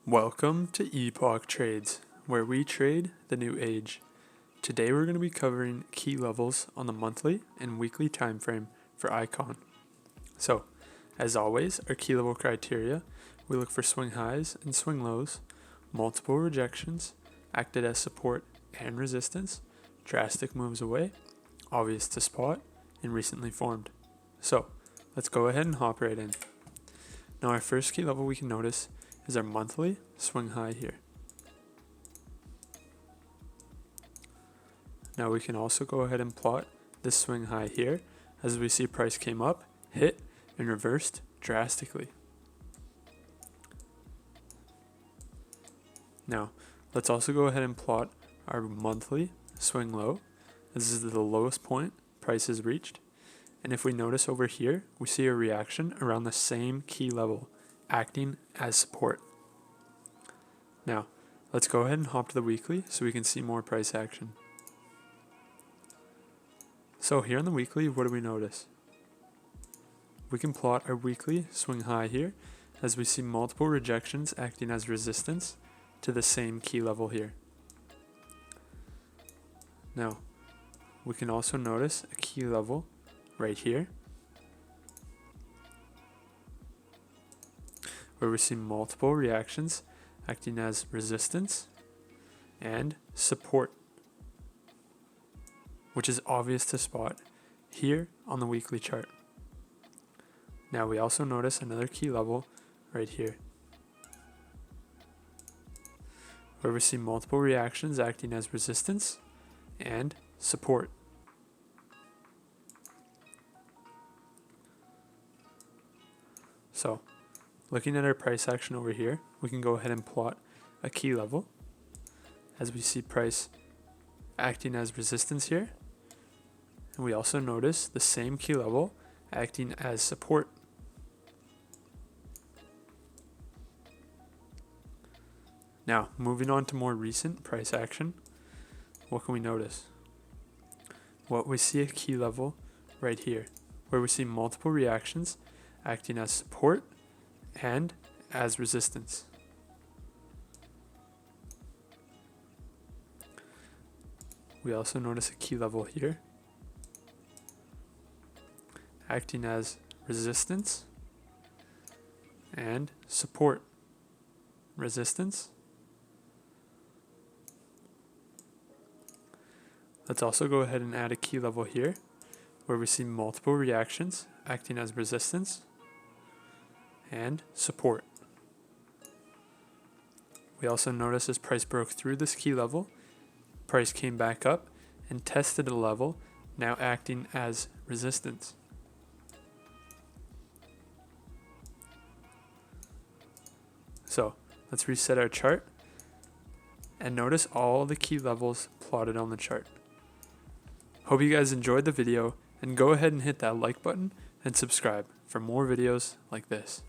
Welcome to Epoch Trades, where we trade the new age. Today we're going to be covering key levels on the monthly and weekly time frame for Icon. So, as always, our key level criteria, we look for swing highs and swing lows, multiple rejections, acted as support and resistance, drastic moves away, obvious to spot, and recently formed. So, let's go ahead and hop right in. Now our first key level we can notice is our monthly swing high here. Now we can also go ahead and plot this swing high here as we see price came up, hit, and reversed drastically. Now let's also go ahead and plot our monthly swing low. This is the lowest point price has reached. And if we notice over here, we see a reaction around the same key level, acting as support. Now, let's go ahead and hop to the weekly so we can see more price action. So here on the weekly, what do we notice? We can plot our weekly swing high here as we see multiple rejections acting as resistance to the same key level here. Now, we can also notice a key level right here where we see multiple reactions acting as resistance and support, which is obvious to spot here on the weekly chart. Now we also notice another key level right here where we see multiple reactions acting as resistance and support. So, looking at our price action over here, we can go ahead and plot a key level as we see price acting as resistance here. And we also notice the same key level acting as support. Now, moving on to more recent price action, what can we notice? Well, we see a key level right here where we see multiple reactions acting as support and as resistance. We also notice a key level here acting as resistance and support. Resistance. Let's also go ahead and add a key level here where we see multiple reactions acting as resistance and support. We also notice as price broke through this key level, price came back up and tested a level, now acting as resistance. So let's reset our chart and notice all the key levels plotted on the chart. Hope you guys enjoyed the video, and go ahead and hit that like button and subscribe for more videos like this.